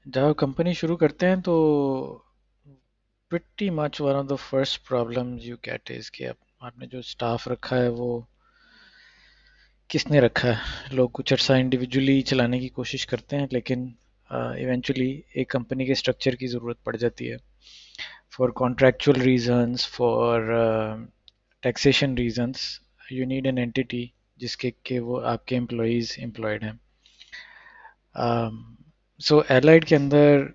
जब आप कंपनी शुरू करते हैं तो pretty much one of the first problems you get is कि आपने जो स्टाफ रखा है वो किसने रखा है। लोग कुछ अर्सा इंडिविजुअली चलाने की कोशिश करते हैं, लेकिन इवेंचुअली एक कंपनी के स्ट्रक्चर की ज़रूरत पड़ जाती है for contractual reasons, for taxation reasons. You need an entity जिसके के वो आपके एम्प्लॉयज़ एम्प्लॉयड हैं। सो एलाइड के अंदर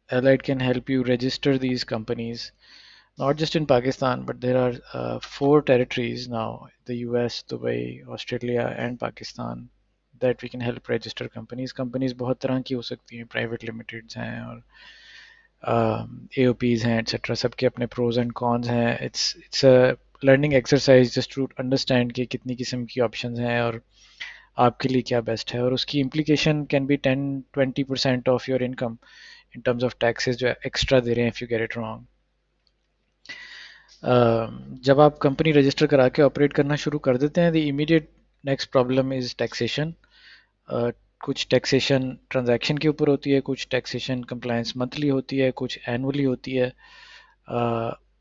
Allied can help you register these companies, not just in Pakistan, but there are four territories now: the US, Dubai, Australia, and Pakistan, that we can help register companies. Companies बहुत तरह की हो सकती हैं, private limiteds हैं और AOPs हैं, etc. सबके अपने pros and cons हैं. It's a learning exercise just to understand कि कितनी किस्म की options हैं और आपके लिए क्या बेस्ट है, और उसकी implication can be 10-20% of your income in terms of taxes जो एक्स्ट्रा दे रहे हैं if you get it wrong. जब आप कंपनी रजिस्टर करा के ऑपरेट करना शुरू कर देते हैं, the immediate next problem is taxation. कुछ टैक्सेशन ट्रांजैक्शन के ऊपर होती है, कुछ टैक्सेशन कंप्लायंस मंथली होती है, कुछ एनुअली होती है।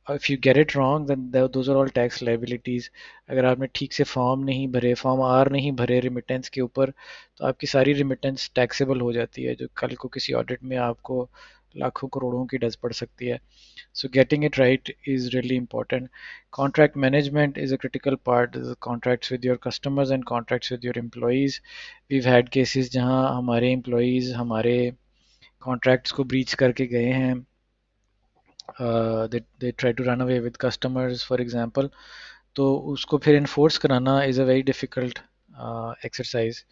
If you get it wrong then those are all tax liabilities. अगर आपने ठीक से फॉर्म नहीं भरे, फॉर्म आर नहीं भरे रिमिटेंस के ऊपर, तो आपकी सारी रिमिटेंस टैक्सेबल हो जाती है, जो कल को किसी ऑडिट में आपको लाखों करोड़ों की डज पड़ सकती है। So getting it right is really important. Contract management is a critical part. The contracts with your customers and contracts with your employees. We've had cases जहां हमारे employees हमारे contracts को breach करके गए हैं. They try to run away with customers, for example. तो उसको फिर enforce कराना is a very difficult exercise,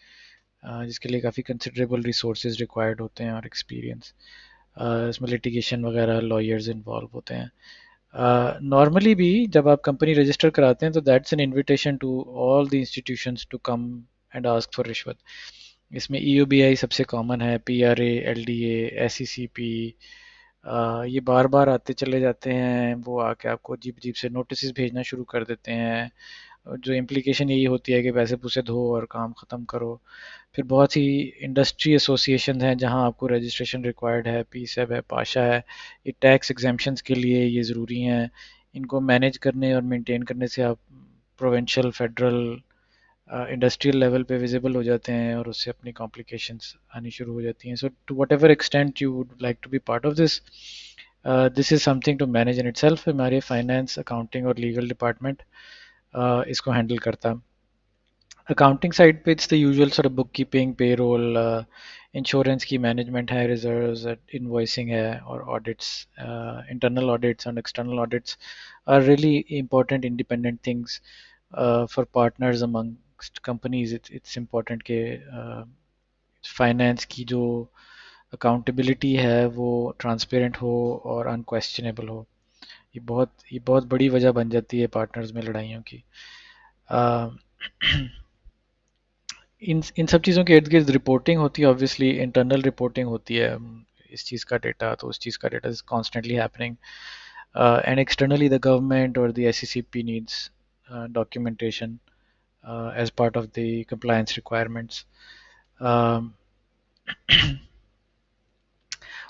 जिसके लिए काफ़ी considerable resources required होते हैं और experience. इसमें litigation वगैरह lawyers involve होते हैं। नॉर्मली भी जब आप कंपनी रजिस्टर कराते हैं तो that's an invitation to all the institutions to come and ask for रिश्वत। इसमें ईओबीआई सबसे कॉमन है, पीआरए, एलडीए, एसईसीपी, ये बार बार आते चले जाते हैं। वो आके आपको अजीब अजीब से नोटिस भेजना शुरू कर देते हैं, जो इम्प्लीकेशन यही होती है कि पैसे पूसे दो और काम ख़त्म करो। फिर बहुत सी इंडस्ट्री एसोसिएशन हैं जहां आपको रजिस्ट्रेशन रिक्वायर्ड है, पीसेब है, पाशा है। ये टैक्स एग्जेम्पशंस के लिए ये ज़रूरी हैं। इनको मैनेज करने और मेंटेन करने से आप प्रोविंशियल, फेडरल, इंडस्ट्रियल लेवल पे विजिबल हो जाते हैं और उससे अपनी कॉम्प्लिकेशंस आनी शुरू हो जाती हैं। So to whatever extent you would like to be part of this, this is something to manage in itself. हमारे फाइनेंस, अकाउंटिंग और लीगल डिपार्टमेंट इसको हैंडल करता है। अकाउंटिंग साइड पे it's the usual sort of bookkeeping, payroll, insurance की management है, reserves, invoicing है और audits. Internal audits and external audits are really important independent things for partners amongst companies. It's important कि finance की जो accountability है वो transparent हो और अनक्वेश्चनेबल हो। ये बहुत बड़ी वजह बन जाती है पार्टनर्स में लड़ाइयों की। uh, इन सब चीज़ों के इर्द गिर्द रिपोर्टिंग होती है, ऑब्वियसली इंटरनल रिपोर्टिंग होती है। इस चीज़ का डेटा तो उस चीज़ का data is constantly happening, and externally the government और the SCCP needs documentation as part of the compliance requirements. Um,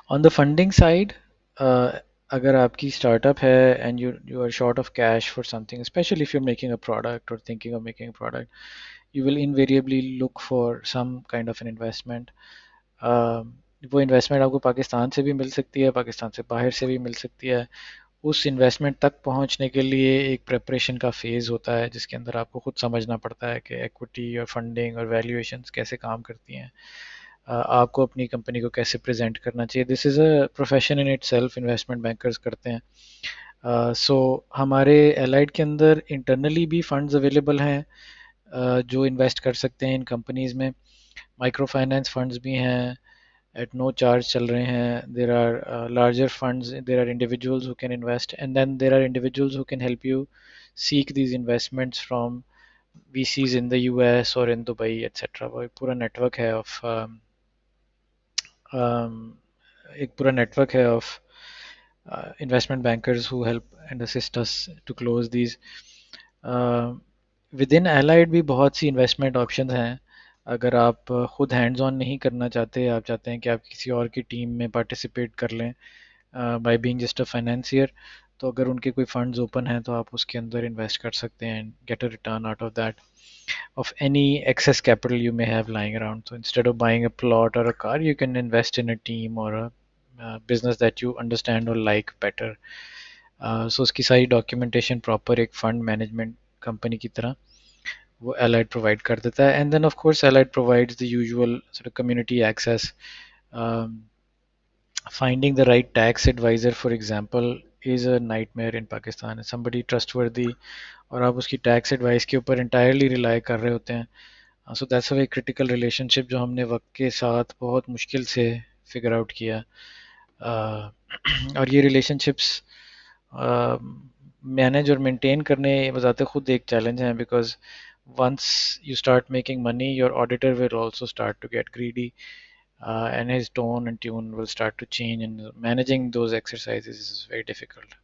on the funding side, अगर आपकी startup है and you are short of cash for something, especially if you're making a product or thinking of making a product, you will invariably look for some kind of an investment. वो investment आपको पाकिस्तान से भी मिल सकती है, पाकिस्तान से बाहर से भी मिल सकती है। उस इन्वेस्टमेंट तक पहुंचने के लिए एक प्रेपरेशन का फेज़ होता है, जिसके अंदर आपको खुद समझना पड़ता है कि इक्विटी और फंडिंग और वैल्यूएशंस कैसे काम करती हैं। आपको अपनी कंपनी को कैसे प्रेजेंट करना चाहिए। This is a profession in it self, investment bankers करते हैं। सो हमारे एलाइड के अंदर इंटरनली भी फंड्स अवेलेबल हैं जो इन्वेस्ट कर सकते हैं इन कंपनीज़ में। माइक्रो फाइनेंस फंड्स भी हैं, at no charge चल रहे हैं। There are larger funds, there are individuals who can invest, and then there are individuals who can help you seek these investments from VCs in the US or in Dubai, etc. वो एक पूरा network है um, एक पूरा network है of investment bankers who help and assist us to close these. With in allied भी बहुत सी investment option हैं। अगर आप खुद हैंड्स ऑन नहीं करना चाहते, आप चाहते हैं कि आप किसी और की टीम में पार्टिसिपेट कर लें by being just a financier, तो अगर उनके कोई फंड्स ओपन हैं तो आप उसके अंदर इन्वेस्ट कर सकते हैं and get a return out of that, of any excess capital you may have lying around. So instead of buying a plot or a car, you can invest in a team or a business that you understand or like better. So उसकी सारी documentation proper एक fund management company की तरह वो Allied provide कर देता है. And then of course Allied provides the usual sort of community access. Um, Finding the right tax advisor, for example, is a nightmare in Pakistan. Somebody trustworthy और आप उसकी tax advice के ऊपर entirely rely कर रहे होते हैं. So that's a very critical relationship जो हमने वक्त के साथ बहुत मुश्किल से फिगर आउट किया. और ये रिलेशनशिप्स मैनेज और मेंटेन करने बजाते खुद एक चैलेंज हैं, because once you start making money, your auditor will also start to get greedy, and his tone and tune will start to change, and managing those exercises is very difficult.